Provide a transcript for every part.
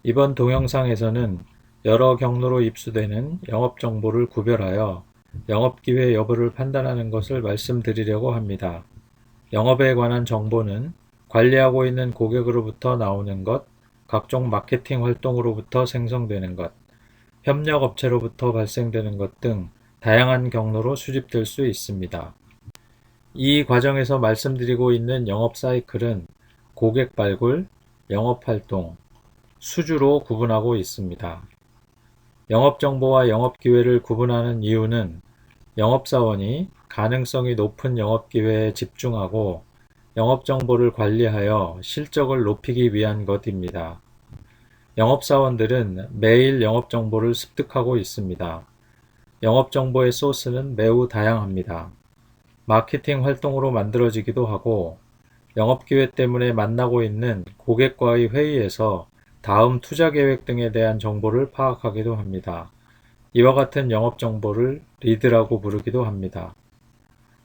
이번 동영상에서는 여러 경로로 입수되는 영업 정보를 구별하여 영업 기회 여부를 판단하는 것을 말씀드리려고 합니다. 영업에 관한 정보는 관리하고 있는 고객으로부터 나오는 것, 각종 마케팅 활동으로부터 생성되는 것, 협력업체로부터 발생되는 것 등 다양한 경로로 수집될 수 있습니다. 이 과정에서 말씀드리고 있는 영업 사이클은 고객 발굴, 영업 활동, 수주로 구분하고 있습니다. 영업정보와 영업기회를 구분하는 이유는 영업사원이 가능성이 높은 영업기회에 집중하고 영업정보를 관리하여 실적을 높이기 위한 것입니다. 영업사원들은 매일 영업정보를 습득하고 있습니다. 영업정보의 소스는 매우 다양합니다. 마케팅 활동으로 만들어지기도 하고 영업기회 때문에 만나고 있는 고객과의 회의에서 다음 투자 계획 등에 대한 정보를 파악하기도 합니다. 이와 같은 영업 정보를 리드라고 부르기도 합니다.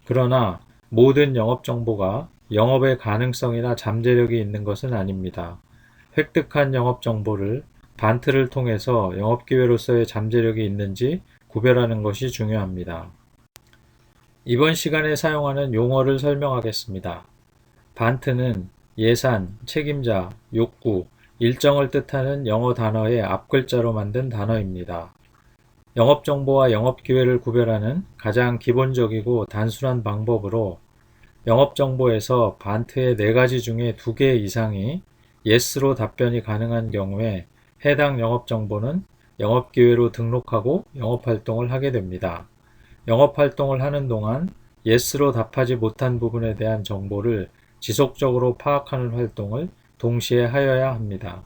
그러나 모든 영업 정보가 영업의 가능성이나 잠재력이 있는 것은 아닙니다. 획득한 영업 정보를 반트를 통해서 영업 기회로서의 잠재력이 있는지 구별하는 것이 중요합니다. 이번 시간에 사용하는 용어를 설명하겠습니다. 반트는 예산, 책임자, 욕구, 일정을 뜻하는 영어 단어의 앞글자로 만든 단어입니다. 영업정보와 영업기회를 구별하는 가장 기본적이고 단순한 방법으로 영업정보에서 반트의 4가지 중에 2개 이상이 yes로 답변이 가능한 경우에 해당 영업정보는 영업기회로 등록하고 영업활동을 하게 됩니다. 영업활동을 하는 동안 yes로 답하지 못한 부분에 대한 정보를 지속적으로 파악하는 활동을 동시에 하여야 합니다.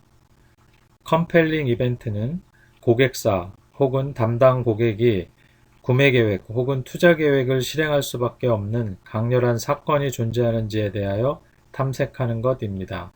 컴펠링 이벤트는 고객사 혹은 담당 고객이 구매 계획 혹은 투자 계획을 실행할 수밖에 없는 강렬한 사건이 존재하는지에 대하여 탐색하는 것입니다.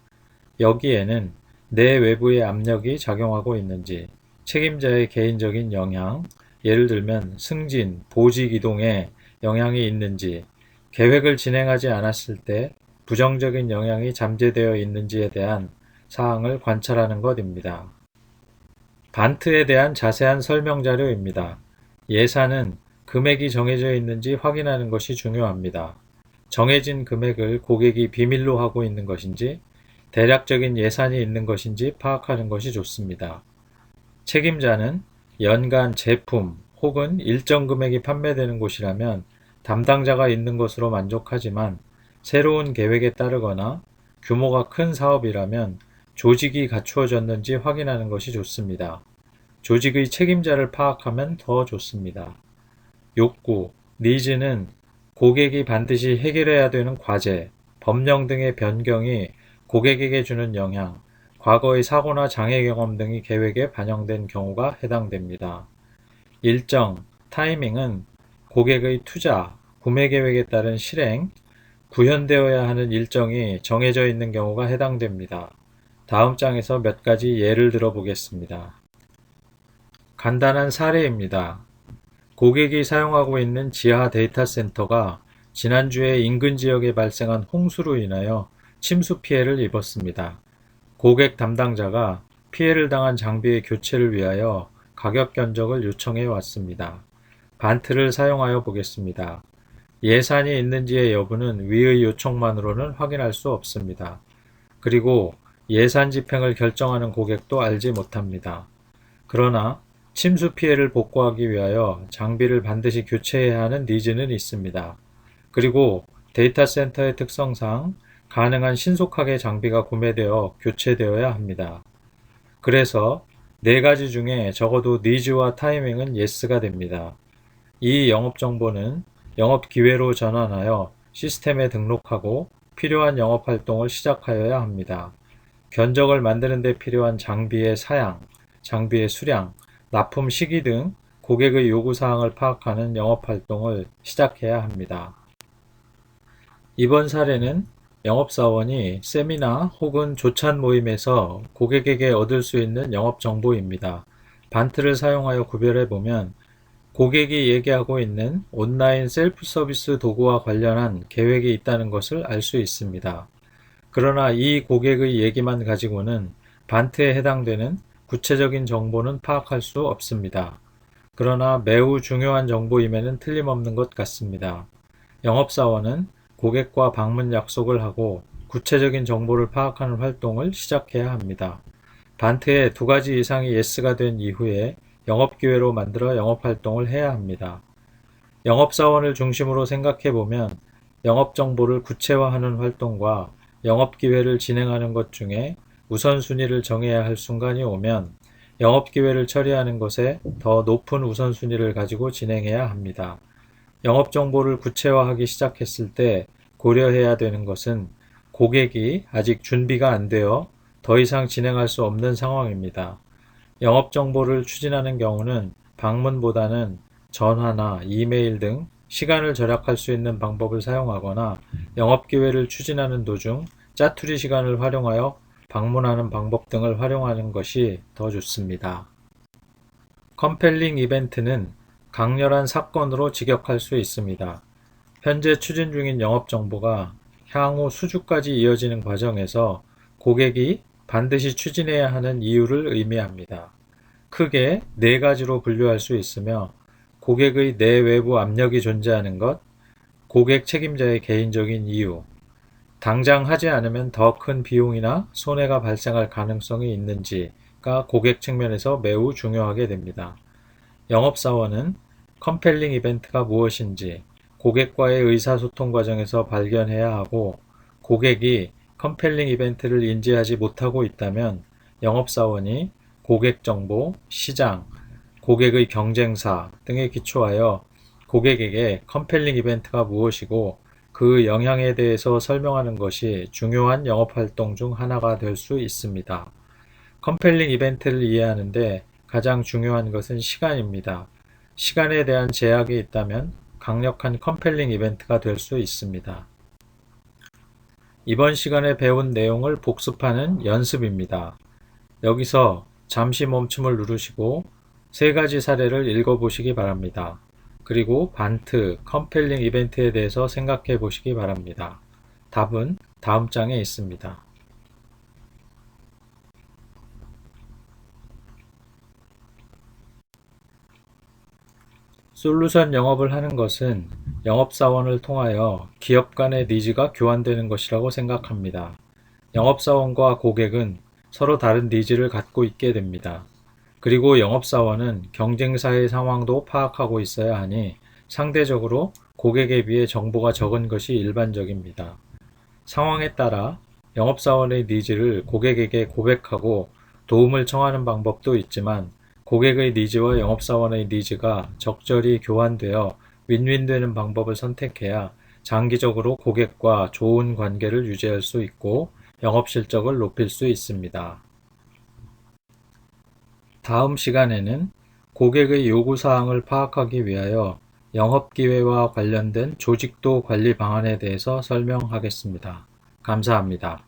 여기에는 내 외부의 압력이 작용하고 있는지, 책임자의 개인적인 영향, 예를 들면 승진, 보직 이동에 영향이 있는지, 계획을 진행하지 않았을 때 부정적인 영향이 잠재되어 있는지에 대한 사항을 관찰하는 것입니다. 반트에 대한 자세한 설명 자료입니다. 예산은 금액이 정해져 있는지 확인하는 것이 중요합니다. 정해진 금액을 고객이 비밀로 하고 있는 것인지, 대략적인 예산이 있는 것인지 파악하는 것이 좋습니다. 책임자는 연간 제품 혹은 일정 금액이 판매되는 곳이라면 담당자가 있는 것으로 만족하지만 새로운 계획에 따르거나 규모가 큰 사업이라면 조직이 갖추어졌는지 확인하는 것이 좋습니다. 조직의 책임자를 파악하면 더 좋습니다. 욕구, 니즈는 고객이 반드시 해결해야 되는 과제, 법령 등의 변경이 고객에게 주는 영향, 과거의 사고나 장애 경험 등이 계획에 반영된 경우가 해당됩니다. 일정, 타이밍은 고객의 투자, 구매 계획에 따른 실행, 구현되어야 하는 일정이 정해져 있는 경우가 해당됩니다. 다음 장에서 몇 가지 예를 들어 보겠습니다. 간단한 사례입니다. 고객이 사용하고 있는 지하 데이터 센터가 지난주에 인근 지역에 발생한 홍수로 인하여 침수 피해를 입었습니다. 고객 담당자가 피해를 당한 장비의 교체를 위하여 가격 견적을 요청해 왔습니다. 반트를 사용하여 보겠습니다. 예산이 있는지의 여부는 위의 요청만으로는 확인할 수 없습니다. 그리고 예산 집행을 결정하는 고객도 알지 못합니다. 그러나 침수 피해를 복구하기 위하여 장비를 반드시 교체해야 하는 니즈는 있습니다. 그리고 데이터 센터의 특성상 가능한 신속하게 장비가 구매되어 교체되어야 합니다. 그래서 4가지 중에 적어도 니즈와 타이밍은 예스가 됩니다. 이 영업 정보는 영업 기회로 전환하여 시스템에 등록하고 필요한 영업 활동을 시작하여야 합니다. 견적을 만드는 데 필요한 장비의 사양, 장비의 수량, 납품 시기 등 고객의 요구사항을 파악하는 영업 활동을 시작해야 합니다. 이번 사례는 영업사원이 세미나 혹은 조찬 모임에서 고객에게 얻을 수 있는 영업 정보입니다. 반트를 사용하여 구별해 보면 고객이 얘기하고 있는 온라인 셀프 서비스 도구와 관련한 계획이 있다는 것을 알 수 있습니다. 그러나 이 고객의 얘기만 가지고는 반트에 해당되는 구체적인 정보는 파악할 수 없습니다. 그러나 매우 중요한 정보임에는 틀림없는 것 같습니다. 영업사원은 고객과 방문 약속을 하고 구체적인 정보를 파악하는 활동을 시작해야 합니다. 반트에 두 가지 이상이 예스가 된 이후에 영업기회로 만들어 영업활동을 해야 합니다. 영업사원을 중심으로 생각해보면 영업정보를 구체화하는 활동과 영업기회를 진행하는 것 중에 우선순위를 정해야 할 순간이 오면 영업기회를 처리하는 것에 더 높은 우선순위를 가지고 진행해야 합니다. 영업정보를 구체화하기 시작했을 때 고려해야 되는 것은 고객이 아직 준비가 안 되어 더 이상 진행할 수 없는 상황입니다. 영업정보를 추진하는 경우는 방문보다는 전화나 이메일 등 시간을 절약할 수 있는 방법을 사용하거나 영업기회를 추진하는 도중 짜투리 시간을 활용하여 방문하는 방법 등을 활용하는 것이 더 좋습니다. 컴펠링 이벤트는 강렬한 사건으로 직역할 수 있습니다. 현재 추진 중인 영업정보가 향후 수주까지 이어지는 과정에서 고객이 반드시 추진해야 하는 이유를 의미합니다. 크게 네 가지로 분류할 수 있으며 고객의 내외부 압력이 존재하는 것, 고객 책임자의 개인적인 이유, 당장 하지 않으면 더 큰 비용이나 손해가 발생할 가능성이 있는지가 고객 측면에서 매우 중요하게 됩니다. 영업사원은 컴펠링 이벤트가 무엇인지 고객과의 의사소통 과정에서 발견해야 하고 고객이 컴펠링 이벤트를 인지하지 못하고 있다면 영업사원이 고객 정보, 시장, 고객의 경쟁사 등에 기초하여 고객에게 컴펠링 이벤트가 무엇이고 그 영향에 대해서 설명하는 것이 중요한 영업활동 중 하나가 될 수 있습니다. 컴펠링 이벤트를 이해하는데 가장 중요한 것은 시간입니다. 시간에 대한 제약이 있다면 강력한 컴펠링 이벤트가 될 수 있습니다. 이번 시간에 배운 내용을 복습하는 연습입니다. 여기서 잠시 멈춤을 누르시고 세 가지 사례를 읽어보시기 바랍니다. 그리고 반트, 컴펠링 이벤트에 대해서 생각해 보시기 바랍니다. 답은 다음 장에 있습니다. 솔루션 영업을 하는 것은 영업사원을 통하여 기업 간의 니즈가 교환되는 것이라고 생각합니다. 영업사원과 고객은 서로 다른 니즈를 갖고 있게 됩니다. 그리고 영업사원은 경쟁사의 상황도 파악하고 있어야 하니 상대적으로 고객에 비해 정보가 적은 것이 일반적입니다. 상황에 따라 영업사원의 니즈를 고객에게 고백하고 도움을 청하는 방법도 있지만 고객의 니즈와 영업사원의 니즈가 적절히 교환되어 윈윈되는 방법을 선택해야 장기적으로 고객과 좋은 관계를 유지할 수 있고 영업 실적을 높일 수 있습니다. 다음 시간에는 고객의 요구사항을 파악하기 위하여 영업기회와 관련된 조직도 관리 방안에 대해서 설명하겠습니다. 감사합니다.